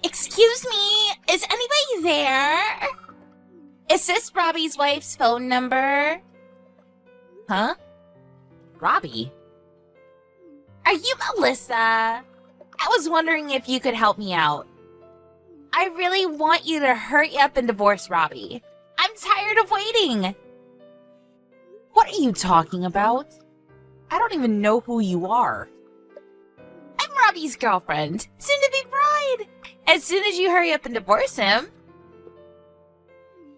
Excuse me, is anybody there? Is this Robbie's wife's phone number? Huh? Robbie? Are you Melissa? I was wondering if you could help me out. I really want you to hurry up and divorce Robbie. I'm tired of waiting. What are you talking about? I don't even know who you are. I'm Robbie's girlfriend, soon-to-be bride. As soon as you hurry up and divorce him.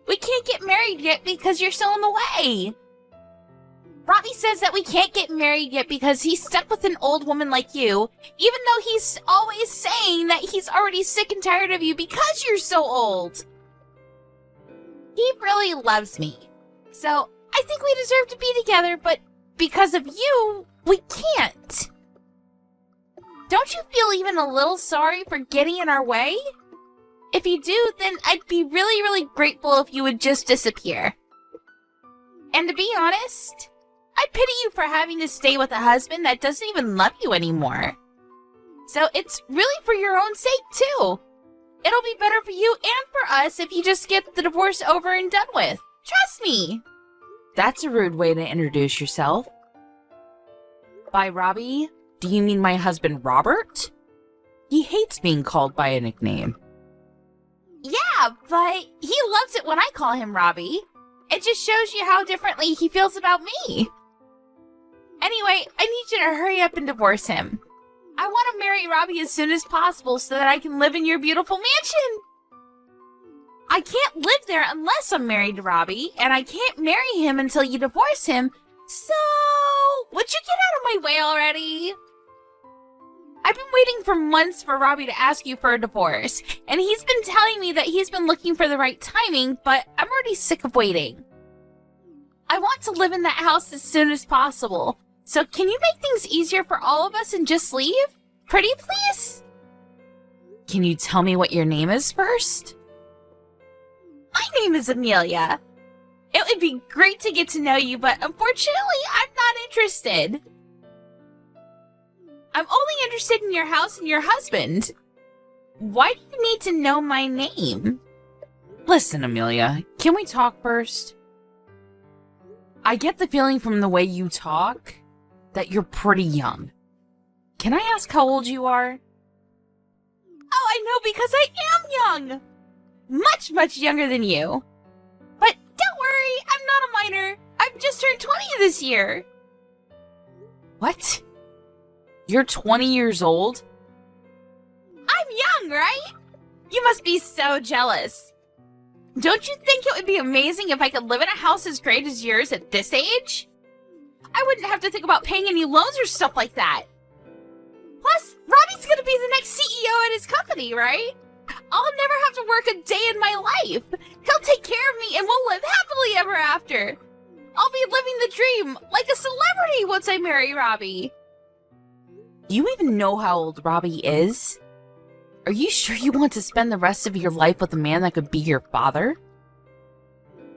We can't get married yet because you're still in the way. Robbie says that we can't get married yet because he's stuck with an old woman like you, even though he's always saying that he's already sick and tired of you because you're so old. He really loves me, so I think we deserve to be together, but because of you, we can't. Don't you feel even a little sorry for getting in our way? If you do, then I'd be really, really grateful if you would just disappear. And to be honest, I pity you for having to stay with a husband that doesn't even love you anymore. So it's really for your own sake, too. It'll be better for you and for us if you just get the divorce over and done with. Trust me. That's a rude way to introduce yourself. By Robbie, do you mean my husband Robert? He hates being called by a nickname. Yeah, but he loves it when I call him Robbie. It just shows you how differently he feels about me. Anyway, I need you to hurry up and divorce him. I want to marry Robbie as soon as possible so that I can live in your beautiful mansion. I can't live there unless I'm married to Robbie, and I can't marry him until you divorce him, so would you get out of my way already? I've been waiting for months for Robbie to ask you for a divorce, and he's been telling me that he's been looking for the right timing, but I'm already sick of waiting. I want to live in that house as soon as possible, so can you make things easier for all of us and just leave? Pretty please? Can you tell me what your name is first? My name is Amelia. It would be great to get to know you, but unfortunately, I'm not interested. I'm only interested in your house and your husband. Why do you need to know my name? Listen, Amelia, can we talk first? I get the feeling from the way you talk that you're pretty young. Can I ask how old you are? Oh, I know, because I am young. Much, much younger than you. But don't worry, I'm not a minor. I've just turned 20 this year. What? You're 20 years old? I'm young, right? You must be so jealous. Don't you think it would be amazing if I could live in a house as great as yours at this age? I wouldn't have to think about paying any loans or stuff like that. Plus, Robbie's gonna be the next CEO at his company, right? I'll never have to work a day in my life. He'll take care of me and we'll live happily ever after. I'll be living the dream, like a celebrity once I marry Robbie. Do you even know how old Robbie is? Are you sure you want to spend the rest of your life with a man that could be your father?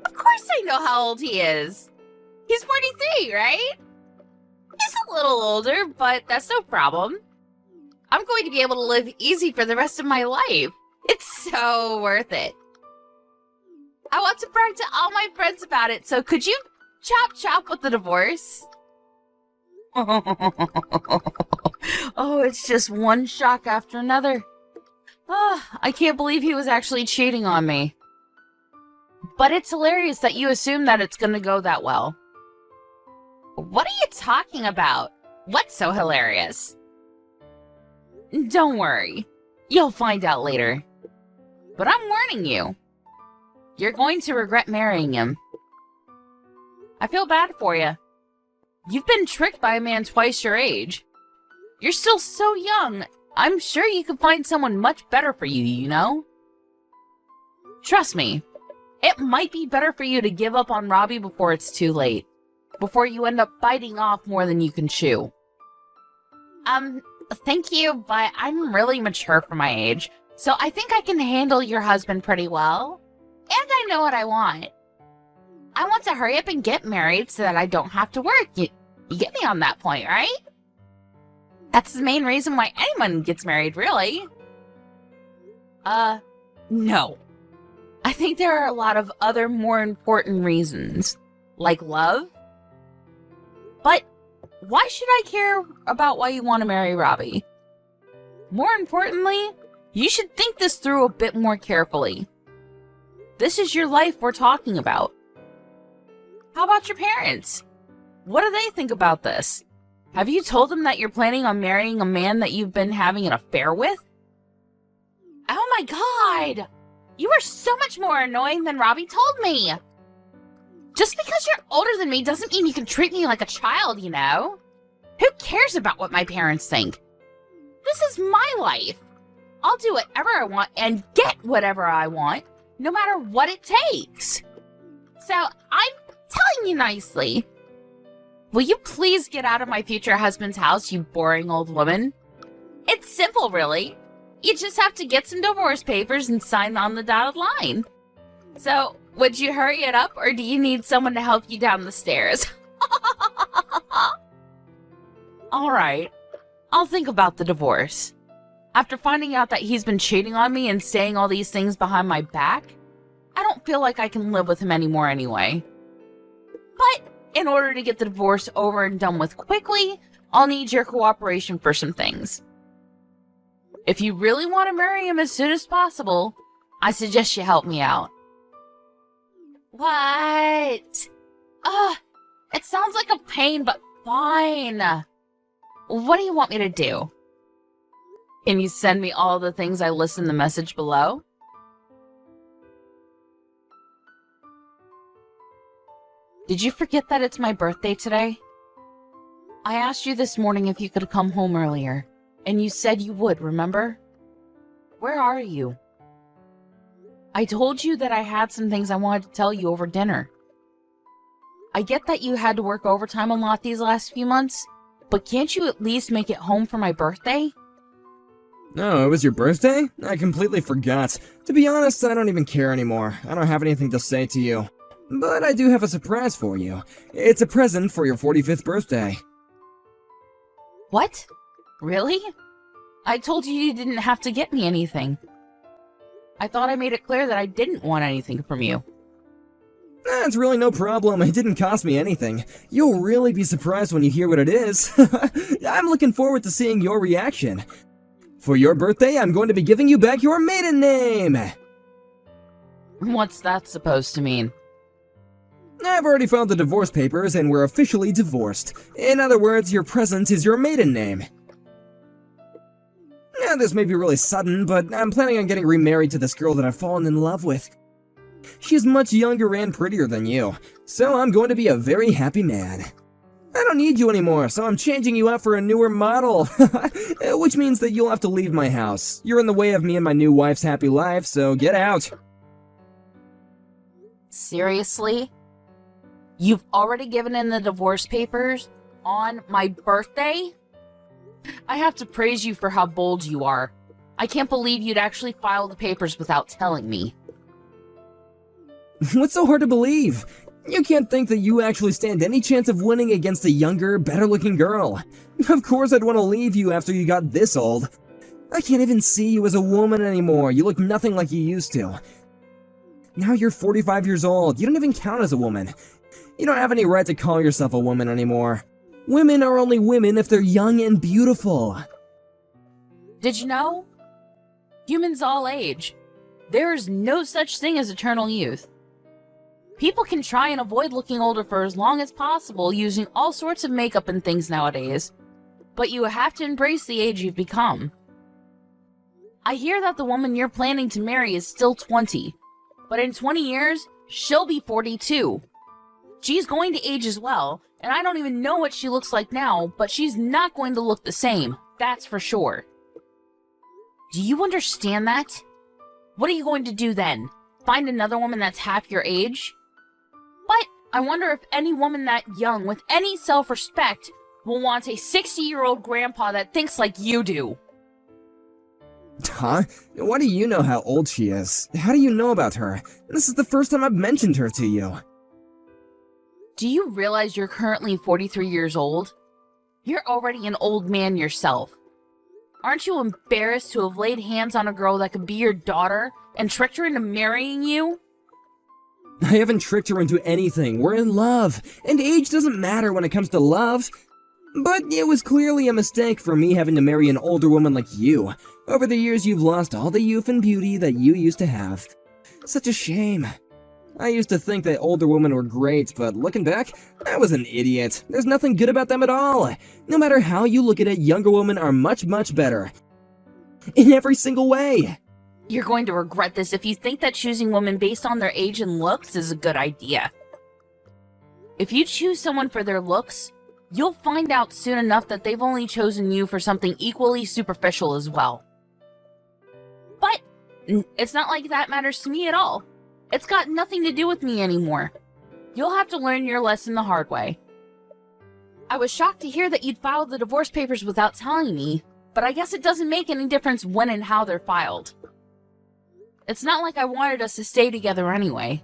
Of course I know how old he is. He's 43, right? He's a little older, but that's no problem. I'm going to be able to live easy for the rest of my life. It's so worth it. I want to brag to all my friends about it, so could you chop with the divorce? Oh, it's just one shock after another. I can't believe he was actually cheating on me. But it's hilarious that you assume that it's gonna go that well. What are you talking about? What's so hilarious? Don't worry. You'll find out later. But I'm warning you. You're going to regret marrying him. I feel bad for you. You've been tricked by a man twice your age. You're still so young. I'm sure you could find someone much better for you, you know? Trust me, it might be better for you to give up on Robbie before it's too late. Before you end up biting off more than you can chew. Thank you, but I'm really mature for my age, so I think I can handle your husband pretty well. And I know what I want. I want to hurry up and get married so that I don't have to work. You get me on that point, right? That's the main reason why anyone gets married, really. No. I think there are a lot of other more important reasons, like love. But why should I care about why you want to marry Robbie? More importantly, you should think this through a bit more carefully. This is your life we're talking about. How about your parents? What do they think about this? Have you told them that you're planning on marrying a man that you've been having an affair with? Oh my god! You are so much more annoying than Robbie told me! Just because you're older than me doesn't mean you can treat me like a child, you know? Who cares about what my parents think? This is my life. I'll do whatever I want and get whatever I want, no matter what it takes. So, I'm telling you nicely. Will you please get out of my future husband's house, you boring old woman? It's simple, really. You just have to get some divorce papers and sign on the dotted line. So, would you hurry it up, or do you need someone to help you down the stairs? All right, I'll think about the divorce. After finding out that he's been cheating on me and saying all these things behind my back, I don't feel like I can live with him anymore anyway. But in order to get the divorce over and done with quickly, I'll need your cooperation for some things. If you really want to marry him as soon as possible, I suggest you help me out. What? Ugh, it sounds like a pain, but fine. What do you want me to do? Can you send me all the things I list in the message below? Did you forget that it's my birthday today? I asked you this morning if you could come home earlier, and you said you would, remember? Where are you? I told you that I had some things I wanted to tell you over dinner. I get that you had to work overtime a lot these last few months, but can't you at least make it home for my birthday? Oh, it was your birthday? I completely forgot. To be honest, I don't even care anymore. I don't have anything to say to you. But I do have a surprise for you. It's a present for your 45th birthday. What? Really? I told you didn't have to get me anything. I thought I made it clear that I didn't want anything from you. It's really no problem. It didn't cost me anything. You'll really be surprised when you hear what it is. I'm looking forward to seeing your reaction. For your birthday, I'm going to be giving you back your maiden name! What's that supposed to mean? I've already filed the divorce papers and we're officially divorced. In other words, your present is your maiden name. Yeah, this may be really sudden, but I'm planning on getting remarried to this girl that I've fallen in love with. She's much younger and prettier than you, so I'm going to be a very happy man. I don't need you anymore, so I'm changing you out for a newer model, which means that you'll have to leave my house. You're in the way of me and my new wife's happy life, so get out. Seriously? You've already given in the divorce papers on my birthday? I have to praise you for how bold you are. I can't believe you'd actually file the papers without telling me. What's so hard to believe? You can't think that you actually stand any chance of winning against a younger, better-looking girl. Of course I'd want to leave you after you got this old. I can't even see you as a woman anymore. You look nothing like you used to. Now you're 45 years old. You don't even count as a woman. You don't have any right to call yourself a woman anymore. Women are only women if they're young and beautiful. Did you know? Humans all age. There is no such thing as eternal youth. People can try and avoid looking older for as long as possible using all sorts of makeup and things nowadays, but you have to embrace the age you've become. I hear that the woman you're planning to marry is still 20, but in 20 years, she'll be 42. She's going to age as well, and I don't even know what she looks like now, but she's not going to look the same, that's for sure. Do you understand that? What are you going to do then? Find another woman that's half your age? But I wonder if any woman that young with any self-respect will want a 60-year-old grandpa that thinks like you do. Huh? Why do you know how old she is? How do you know about her? This is the first time I've mentioned her to you. Do you realize you're currently 43 years old? You're already an old man yourself. Aren't you embarrassed to have laid hands on a girl that could be your daughter and tricked her into marrying you? I haven't tricked her into anything. We're in love, and age doesn't matter when it comes to love. But it was clearly a mistake for me having to marry an older woman like you. Over the years, you've lost all the youth and beauty that you used to have. Such a shame. I used to think that older women were great, but looking back, I was an idiot. There's nothing good about them at all. No matter how you look at it, younger women are much, much better. In every single way. You're going to regret this if you think that choosing women based on their age and looks is a good idea. If you choose someone for their looks, you'll find out soon enough that they've only chosen you for something equally superficial as well. But it's not like that matters to me at all. It's got nothing to do with me anymore. You'll have to learn your lesson the hard way. I was shocked to hear that you'd filed the divorce papers without telling me, but I guess it doesn't make any difference when and how they're filed. It's not like I wanted us to stay together anyway.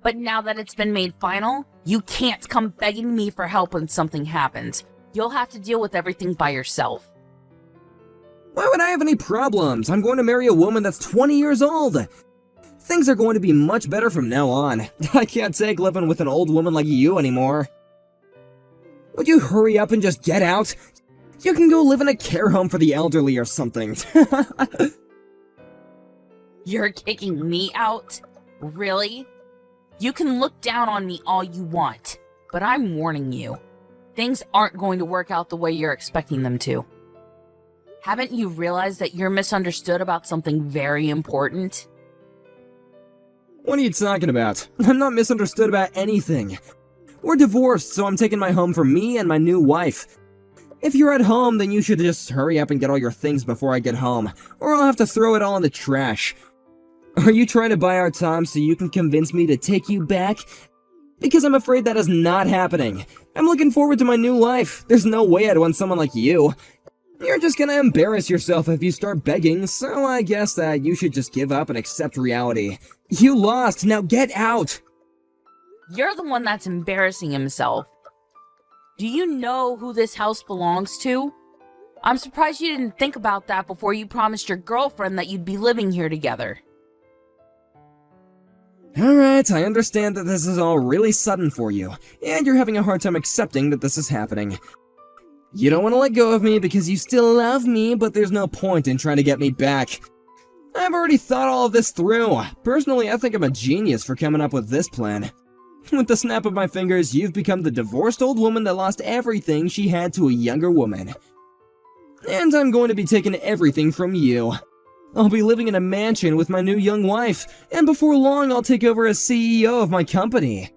But now that it's been made final, you can't come begging me for help when something happens. You'll have to deal with everything by yourself. Why would I have any problems? I'm going to marry a woman that's 20 years old. Things are going to be much better from now on. I can't take living with an old woman like you anymore. Would you hurry up and just get out? You can go live in a care home for the elderly or something. You're kicking me out? Really? You can look down on me all you want, but I'm warning you. Things aren't going to work out the way you're expecting them to. Haven't you realized that you're misunderstood about something very important? What are you talking about? I'm not misunderstood about anything. We're divorced, so I'm taking my home for me and my new wife. If you're at home, then you should just hurry up and get all your things before I get home, or I'll have to throw it all in the trash. Are you trying to buy our time so you can convince me to take you back? Because I'm afraid that is not happening. I'm looking forward to my new life. There's no way I'd want someone like you. You're just gonna embarrass yourself if you start begging, so I guess that you should just give up and accept reality. You lost, now get out! You're the one that's embarrassing himself. Do you know who this house belongs to? I'm surprised you didn't think about that before you promised your girlfriend that you'd be living here together. Alright, I understand that this is all really sudden for you, and you're having a hard time accepting that this is happening. You don't want to let go of me because you still love me, but there's no point in trying to get me back. I've already thought all of this through. Personally, I think I'm a genius for coming up with this plan. With the snap of my fingers, you've become the divorced old woman that lost everything she had to a younger woman. And I'm going to be taking everything from you. I'll be living in a mansion with my new young wife, and before long I'll take over as CEO of my company.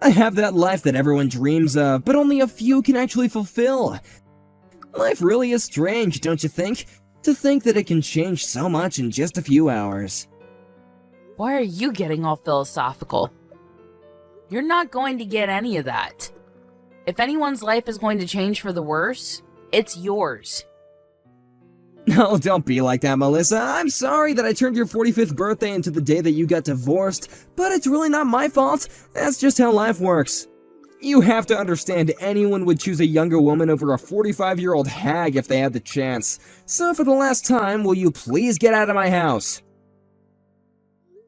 I have that life that everyone dreams of, but only a few can actually fulfill. Life really is strange, don't you think? To think that it can change so much in just a few hours. Why are you getting all philosophical? You're not going to get any of that. If anyone's life is going to change for the worse, it's yours. No, don't be like that, Melissa. I'm sorry that I turned your 45th birthday into the day that you got divorced, but it's really not my fault. That's just how life works. You have to understand anyone would choose a younger woman over a 45-year-old hag if they had the chance. So for the last time, will you please get out of my house?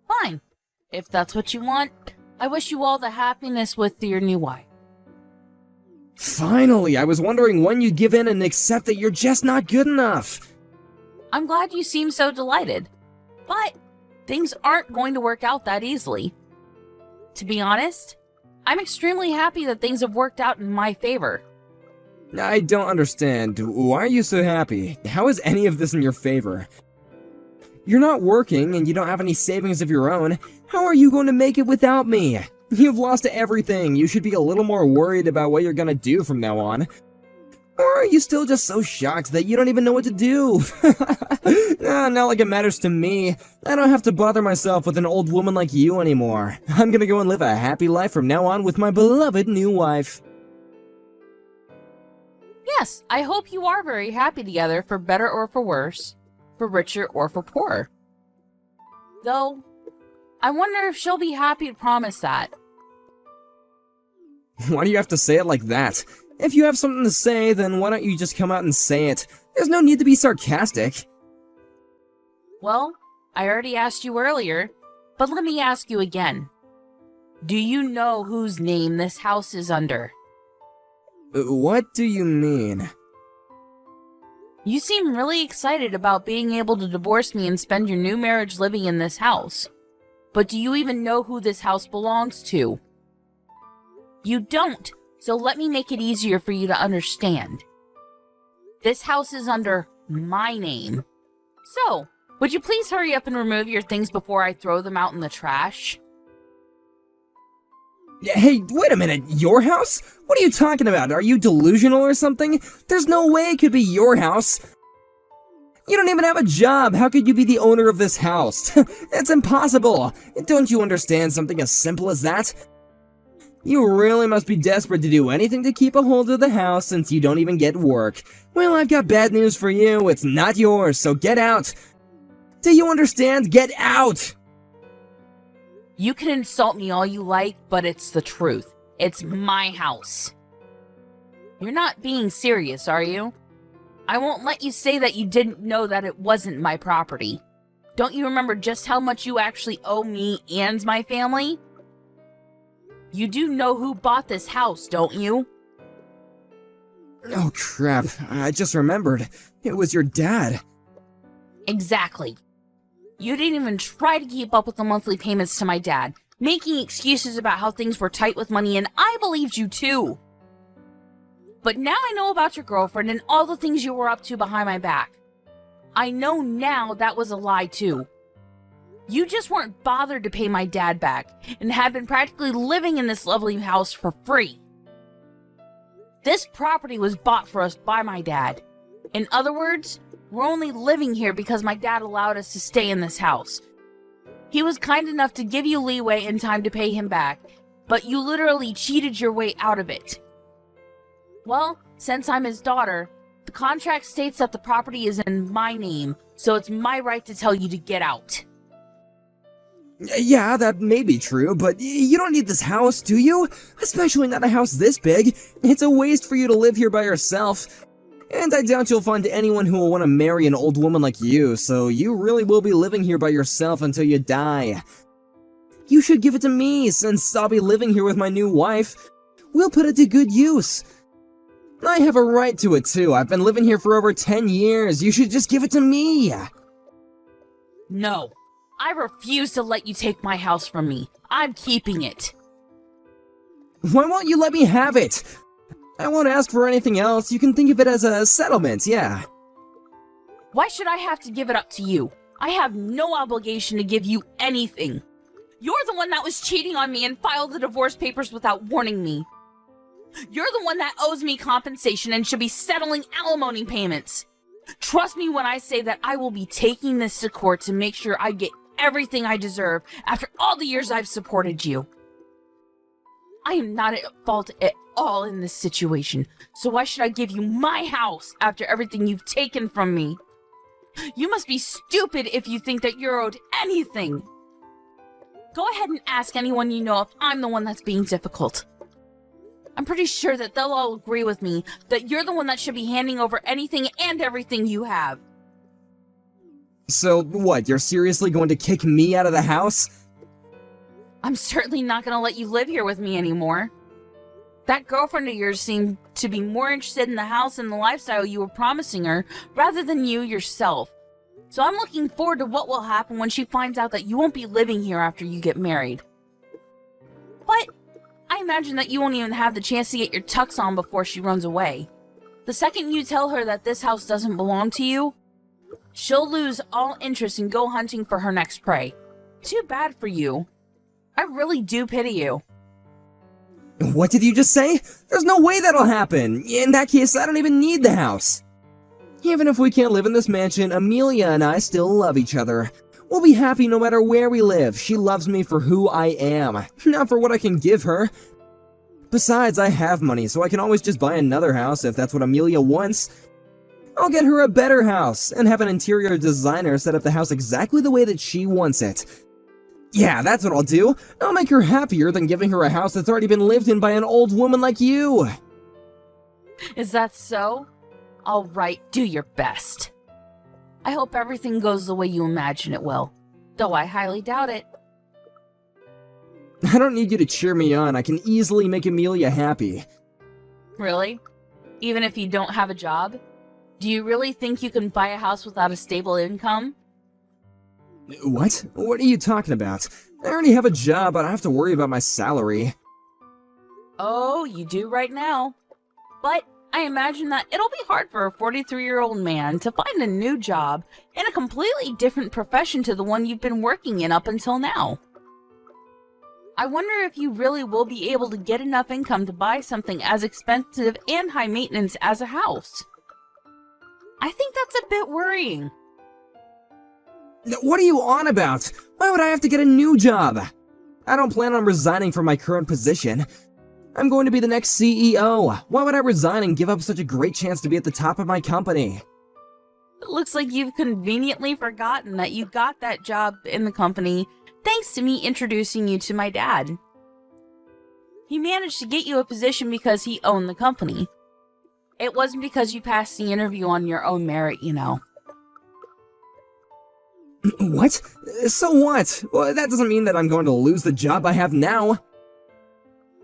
Fine. If that's what you want, I wish you all the happiness with your new wife. Finally, I was wondering when you'd give in and accept that you're just not good enough. I'm glad you seem so delighted, but things aren't going to work out that easily. To be honest, I'm extremely happy that things have worked out in my favor. I don't understand. Why are you so happy? How is any of this in your favor? You're not working and you don't have any savings of your own. How are you going to make it without me? You've lost everything. You should be a little more worried about what you're gonna do from now on. Or are you still just so shocked that you don't even know what to do? Not like it matters to me. I don't have to bother myself with an old woman like you anymore. I'm gonna go and live a happy life from now on with my beloved new wife. Yes, I hope you are very happy together, for better or for worse, for richer or for poorer. Though, I wonder if she'll be happy to promise that. Why do you have to say it like that? If you have something to say, then why don't you just come out and say it? There's no need to be sarcastic. Well, I already asked you earlier, but let me ask you again. Do you know whose name this house is under? What do you mean? You seem really excited about being able to divorce me and spend your new marriage living in this house. But do you even know who this house belongs to? You don't, so let me make it easier for you to understand. This house is under my name. So, would you please hurry up and remove your things before I throw them out in the trash? Hey, wait a minute, your house? What are you talking about? Are you delusional or something? There's no way it could be your house. You don't even have a job. How could you be the owner of this house? It's impossible. Don't you understand something as simple as that? You really must be desperate to do anything to keep a hold of the house since you don't even get work. Well, I've got bad news for you. It's not yours, so get out. Do you understand? Get out! You can insult me all you like, but it's the truth. It's my house. You're not being serious, are you? I won't let you say that you didn't know that it wasn't my property. Don't you remember just how much you actually owe me and my family? You do know who bought this house, don't you? Oh crap, I just remembered. It was your dad. Exactly. You didn't even try to keep up with the monthly payments to my dad, making excuses about how things were tight with money, and I believed you too. But now I know about your girlfriend and all the things you were up to behind my back. I know now that was a lie too. You just weren't bothered to pay my dad back, and had been practically living in this lovely house for free. This property was bought for us by my dad. In other words, we're only living here because my dad allowed us to stay in this house. He was kind enough to give you leeway and time to pay him back, but you literally cheated your way out of it. Well, since I'm his daughter, the contract states that the property is in my name, so it's my right to tell you to get out. Yeah, that may be true, but you don't need this house, do you? Especially not a house this big. It's a waste for you to live here by yourself. And I doubt you'll find anyone who will want to marry an old woman like you, so you really will be living here by yourself until you die. You should give it to me, since I'll be living here with my new wife. We'll put it to good use. I have a right to it too. I've been living here for over 10 years. You should just give it to me. No, I refuse to let you take my house from me. I'm keeping it. Why won't you let me have it? I won't ask for anything else. You can think of it as a settlement, yeah. Why should I have to give it up to you? I have no obligation to give you anything. You're the one that was cheating on me and filed the divorce papers without warning me. You're the one that owes me compensation and should be settling alimony payments. Trust me when I say that I will be taking this to court to make sure I get everything I deserve after all the years I've supported you. I am not at fault at all in this situation, so why should I give you my house after everything you've taken from me? You must be stupid if you think that you're owed anything. Go ahead and ask anyone you know if I'm the one that's being difficult. I'm pretty sure that they'll all agree with me that you're the one that should be handing over anything and everything you have. So what, you're seriously going to kick me out of the house? I'm certainly not going to let you live here with me anymore. That girlfriend of yours seemed to be more interested in the house and the lifestyle you were promising her rather than you yourself. So I'm looking forward to what will happen when she finds out that you won't be living here after you get married. But I imagine that you won't even have the chance to get your tux on before she runs away. The second you tell her that this house doesn't belong to you, she'll lose all interest and go hunting for her next prey. Too bad for you. I really do pity you. What did you just say? There's no way that'll happen. In that case, I don't even need the house. Even if we can't live in this mansion, Amelia and I still love each other. We'll be happy no matter where we live. She loves me for who I am, not for what I can give her. Besides, I have money, so I can always just buy another house if that's what Amelia wants. I'll get her a better house, and have an interior designer set up the house exactly the way that she wants it. Yeah, that's what I'll do. I'll make her happier than giving her a house that's already been lived in by an old woman like you. Is that so? All right, do your best. I hope everything goes the way you imagine it will, though I highly doubt it. I don't need you to cheer me on. I can easily make Amelia happy. Really? Even if you don't have a job? Do you really think you can buy a house without a stable income? What? What are you talking about? I already have a job, but I have to worry about my salary. Oh, you do right now. But I imagine that it'll be hard for a 43-year-old man to find a new job in a completely different profession to the one you've been working in up until now. I wonder if you really will be able to get enough income to buy something as expensive and high maintenance as a house. I think that's a bit worrying. What are you on about? Why would I have to get a new job? I don't plan on resigning from my current position. I'm going to be the next CEO. Why would I resign and give up such a great chance to be at the top of my company? It looks like you've conveniently forgotten that you got that job in the company thanks to me introducing you to my dad. He managed to get you a position because he owned the company. It wasn't because you passed the interview on your own merit, you know. What? So what? Well, that doesn't mean that I'm going to lose the job I have now.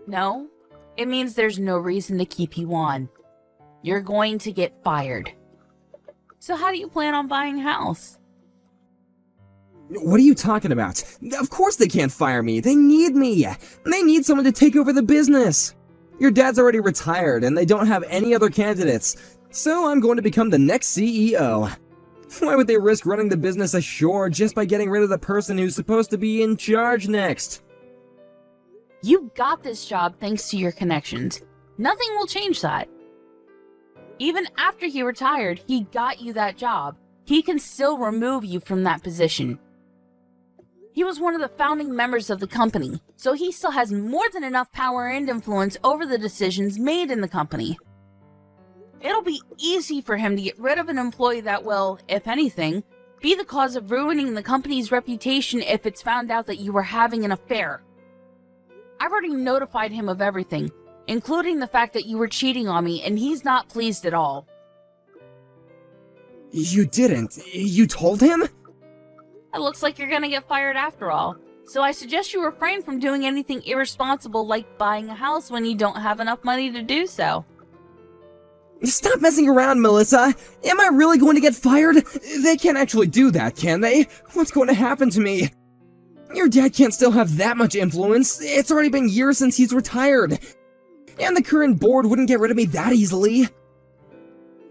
No, it means there's no reason to keep you on. You're going to get fired. So how do you plan on buying a house? What are you talking about? Of course they can't fire me. They need me. They need someone to take over the business. Your dad's already retired and they don't have any other candidates. So I'm going to become the next CEO. Why would they risk running the business ashore just by getting rid of the person who's supposed to be in charge next? You got this job thanks to your connections. Nothing will change that. Even after he retired, he got you that job. He can still remove you from that position. He was one of the founding members of the company, so he still has more than enough power and influence over the decisions made in the company. It'll be easy for him to get rid of an employee that will, if anything, be the cause of ruining the company's reputation if it's found out that you were having an affair. I've already notified him of everything, including the fact that you were cheating on me, and he's not pleased at all. You didn't? You told him? It looks like you're gonna get fired after all, so I suggest you refrain from doing anything irresponsible like buying a house when you don't have enough money to do so. Stop messing around, Melissa! Am I really going to get fired? They can't actually do that, can they? What's going to happen to me? Your dad can't still have that much influence. It's already been years since he's retired. And the current board wouldn't get rid of me that easily.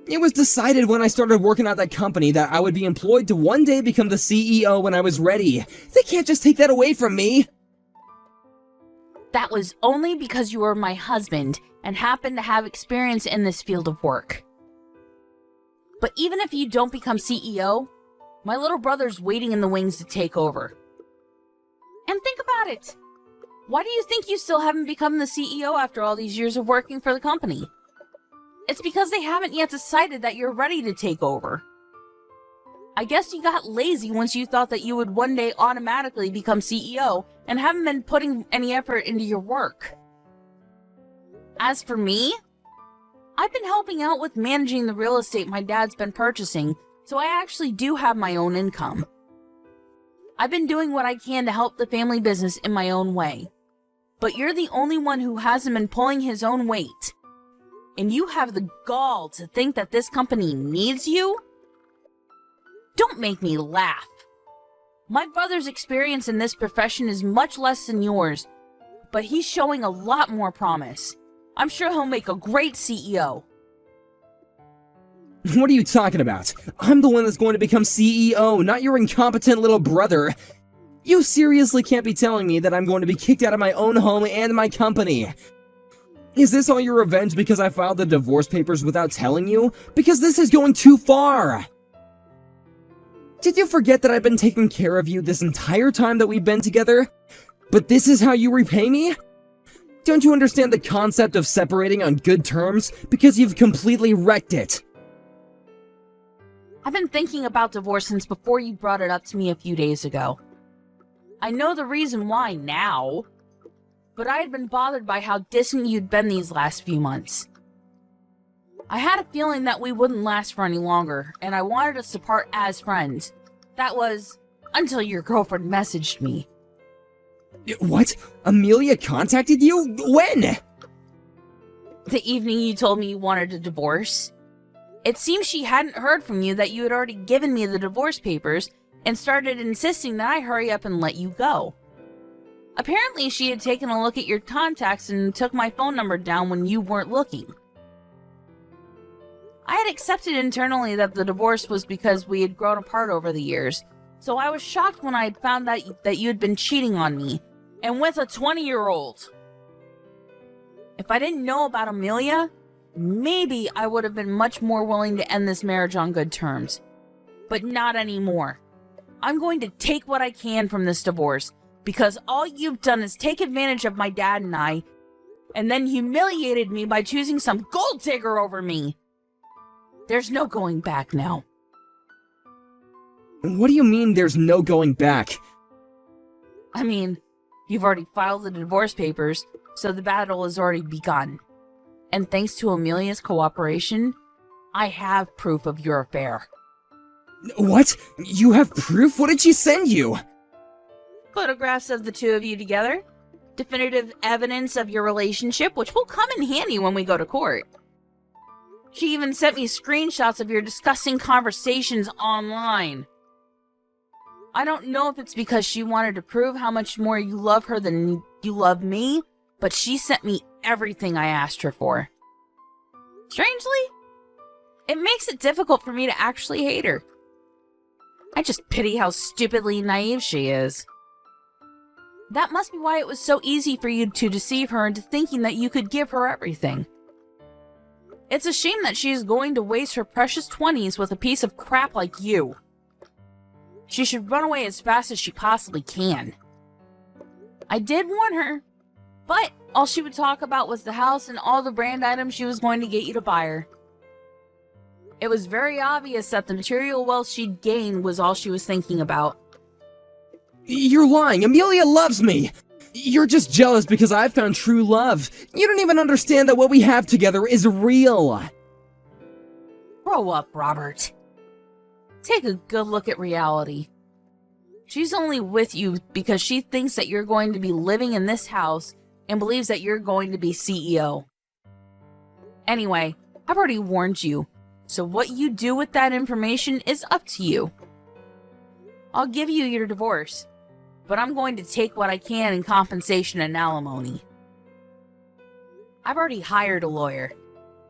It was decided when I started working at that company that I would be employed to one day become the CEO when I was ready. They can't just take that away from me. That was only because you were my husband and happened to have experience in this field of work. But even if you don't become CEO, my little brother's waiting in the wings to take over. And think about it. Why do you think you still haven't become the CEO after all these years of working for the company? It's because they haven't yet decided that you're ready to take over. I guess you got lazy once you thought that you would one day automatically become CEO and haven't been putting any effort into your work. As for me, I've been helping out with managing the real estate my dad's been purchasing, so I actually do have my own income. I've been doing what I can to help the family business in my own way. But you're the only one who hasn't been pulling his own weight. And you have the gall to think that this company needs you? Don't make me laugh. My brother's experience in this profession is much less than yours, but he's showing a lot more promise. I'm sure he'll make a great CEO. What are you talking about? I'm the one that's going to become CEO, not your incompetent little brother. You seriously can't be telling me that I'm going to be kicked out of my own home and my company. Is this all your revenge because I filed the divorce papers without telling you? Because this is going too far! Did you forget that I've been taking care of you this entire time that we've been together? But this is how you repay me? Don't you understand the concept of separating on good terms? Because you've completely wrecked it. I've been thinking about divorce since before you brought it up to me a few days ago. I know the reason why now, but I had been bothered by how distant you'd been these last few months. I had a feeling that we wouldn't last for any longer, and I wanted us to part as friends. That was until your girlfriend messaged me. What? Amelia contacted you? When? The evening you told me you wanted a divorce. It seems she hadn't heard from you, that you had already given me the divorce papers, and started insisting that I hurry up and let you go. Apparently, she had taken a look at your contacts and took my phone number down when you weren't looking. I had accepted internally that the divorce was because we had grown apart over the years, so I was shocked when I had found out that you had been cheating on me, and with a 20-year-old. If I didn't know about Amelia, maybe I would have been much more willing to end this marriage on good terms. But not anymore. I'm going to take what I can from this divorce, because all you've done is take advantage of my dad and I, and then humiliated me by choosing some gold digger over me. There's no going back now. What do you mean there's no going back? I mean, you've already filed the divorce papers, so the battle has already begun. And thanks to Amelia's cooperation, I have proof of your affair. What? You have proof? What did she send you? Photographs of the two of you together. Definitive evidence of your relationship, which will come in handy when we go to court. She even sent me screenshots of your disgusting conversations online. I don't know if it's because she wanted to prove how much more you love her than you love me, but she sent me everything I asked her for. Strangely, it makes it difficult for me to actually hate her. I just pity how stupidly naive she is. That must be why it was so easy for you to deceive her into thinking that you could give her everything. It's a shame that she is going to waste her precious 20s with a piece of crap like you. She should run away as fast as she possibly can. I did warn her, but all she would talk about was the house and all the brand items she was going to get you to buy her. It was very obvious that the material wealth she'd gain was all she was thinking about. You're lying. Amelia loves me. You're just jealous because I've found true love. You don't even understand that what we have together is real. Grow up, Robert. Take a good look at reality. She's only with you because she thinks that you're going to be living in this house and believes that you're going to be CEO. Anyway, I've already warned you, so what you do with that information is up to you. I'll give you your divorce, but I'm going to take what I can in compensation and alimony. I've already hired a lawyer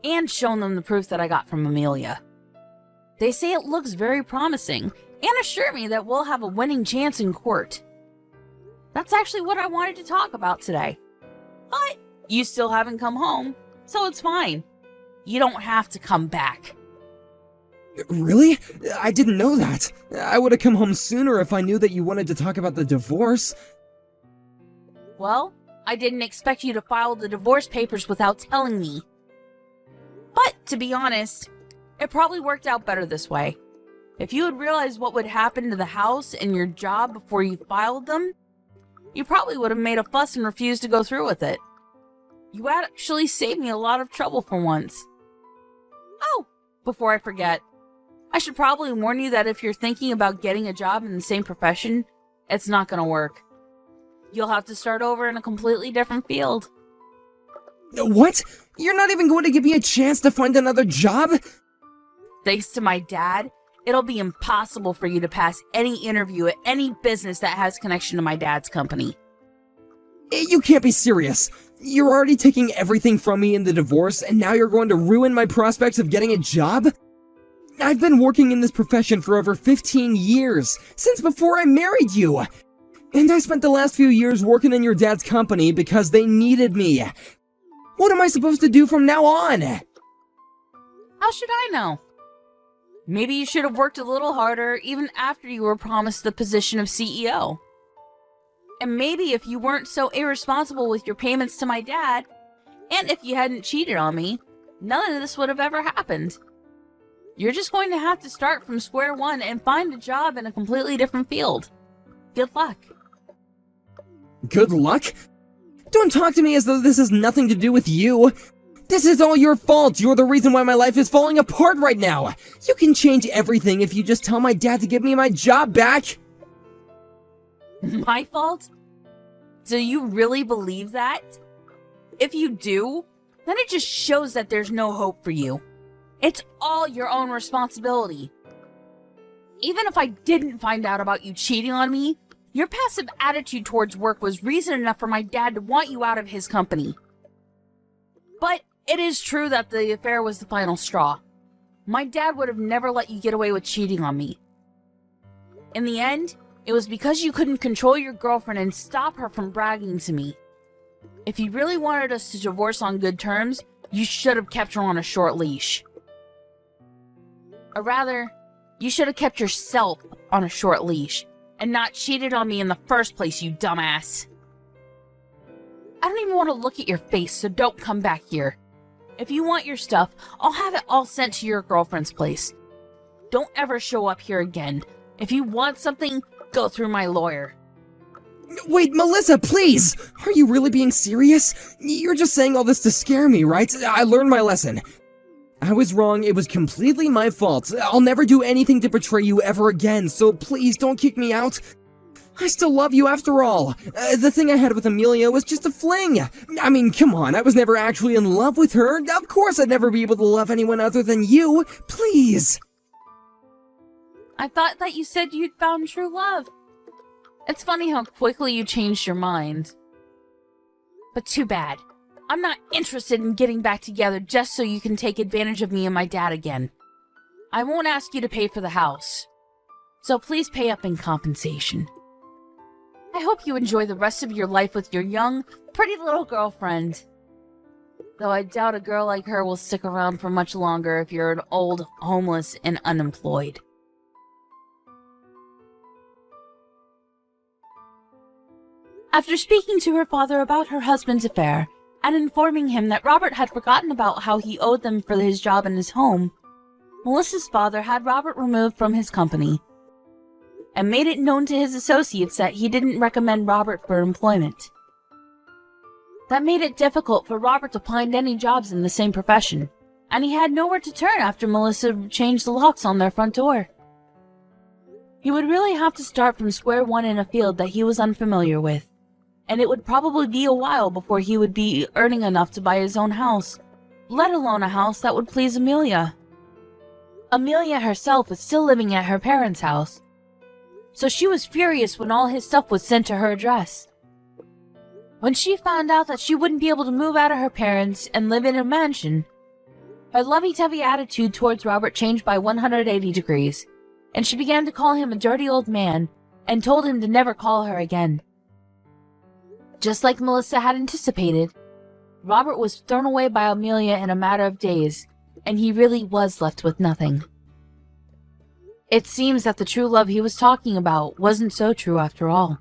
and shown them the proof that I got from Amelia. They say it looks very promising and assure me that we'll have a winning chance in court. That's actually what I wanted to talk about today. But you still haven't come home, so it's fine. You don't have to come back. Really? I didn't know that. I would have come home sooner if I knew that you wanted to talk about the divorce. Well, I didn't expect you to file the divorce papers without telling me. But, to be honest, it probably worked out better this way. If you had realized what would happen to the house and your job before you filed them, you probably would have made a fuss and refused to go through with it. You actually saved me a lot of trouble for once. Oh, before I forget, I should probably warn you that if you're thinking about getting a job in the same profession, it's not going to work. You'll have to start over in a completely different field. What? You're not even going to give me a chance to find another job? Thanks to my dad, it'll be impossible for you to pass any interview at any business that has connection to my dad's company. You can't be serious. You're already taking everything from me in the divorce, and now you're going to ruin my prospects of getting a job? I've been working in this profession for over 15 years, since before I married you. And I spent the last few years working in your dad's company because they needed me. What am I supposed to do from now on? How should I know? Maybe you should have worked a little harder even after you were promised the position of CEO. And maybe if you weren't so irresponsible with your payments to my dad, and if you hadn't cheated on me, none of this would have ever happened. You're just going to have to start from square one and find a job in a completely different field. Good luck. Good luck? Don't talk to me as though this has nothing to do with you. This is all your fault. You're the reason why my life is falling apart right now. You can change everything if you just tell my dad to give me my job back. My fault? Do you really believe that? If you do, then it just shows that there's no hope for you. It's all your own responsibility. Even if I didn't find out about you cheating on me, your passive attitude towards work was reason enough for my dad to want you out of his company. But it is true that the affair was the final straw. My dad would have never let you get away with cheating on me. In the end, it was because you couldn't control your girlfriend and stop her from bragging to me. If you really wanted us to divorce on good terms, you should have kept her on a short leash. Or rather, you should have kept yourself on a short leash and not cheated on me in the first place, you dumbass. I don't even want to look at your face, so don't come back here. If you want your stuff, I'll have it all sent to your girlfriend's place. Don't ever show up here again. If you want something, go through my lawyer. Wait, Melissa, please! Are you really being serious? You're just saying all this to scare me, right? I learned my lesson. I was wrong, it was completely my fault. I'll never do anything to betray you ever again, so please don't kick me out. I still love you after all. The thing I had with Amelia was just a fling. I mean, come on, I was never actually in love with her. Of course I'd never be able to love anyone other than you. Please. I thought that you said you'd found true love. It's funny how quickly you changed your mind. But too bad. I'm not interested in getting back together just so you can take advantage of me and my dad again. I won't ask you to pay for the house. So please pay up in compensation. I hope you enjoy the rest of your life with your young, pretty little girlfriend. Though I doubt a girl like her will stick around for much longer if you're an old, homeless, and unemployed. After speaking to her father about her husband's affair, and informing him that Robert had forgotten about how he owed them for his job in his home, Melissa's father had Robert removed from his company, and made it known to his associates that he didn't recommend Robert for employment. That made it difficult for Robert to find any jobs in the same profession, and he had nowhere to turn after Melissa changed the locks on their front door. He would really have to start from square one in a field that he was unfamiliar with, and it would probably be a while before he would be earning enough to buy his own house, let alone a house that would please Amelia. Amelia herself was still living at her parents' house, so she was furious when all his stuff was sent to her address. When she found out that she wouldn't be able to move out of her parents and live in a mansion, her lovey-dovey attitude towards Robert changed by 180 degrees, and she began to call him a dirty old man and told him to never call her again. Just like Melissa had anticipated, Robert was thrown away by Amelia in a matter of days, and he really was left with nothing. It seems that the true love he was talking about wasn't so true after all.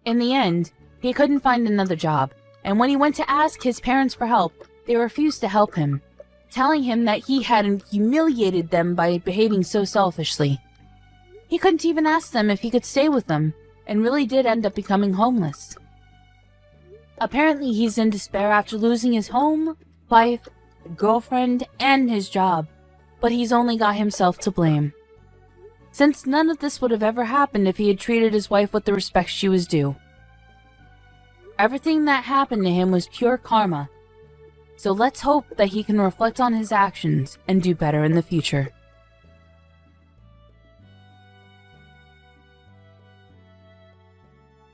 In the end, he couldn't find another job, and when he went to ask his parents for help, they refused to help him, telling him that he had humiliated them by behaving so selfishly. He couldn't even ask them if he could stay with them, and really did end up becoming homeless. Apparently he's in despair after losing his home, wife, girlfriend, and his job, but he's only got himself to blame, since none of this would have ever happened if he had treated his wife with the respect she was due. Everything that happened to him was pure karma, so let's hope that he can reflect on his actions and do better in the future.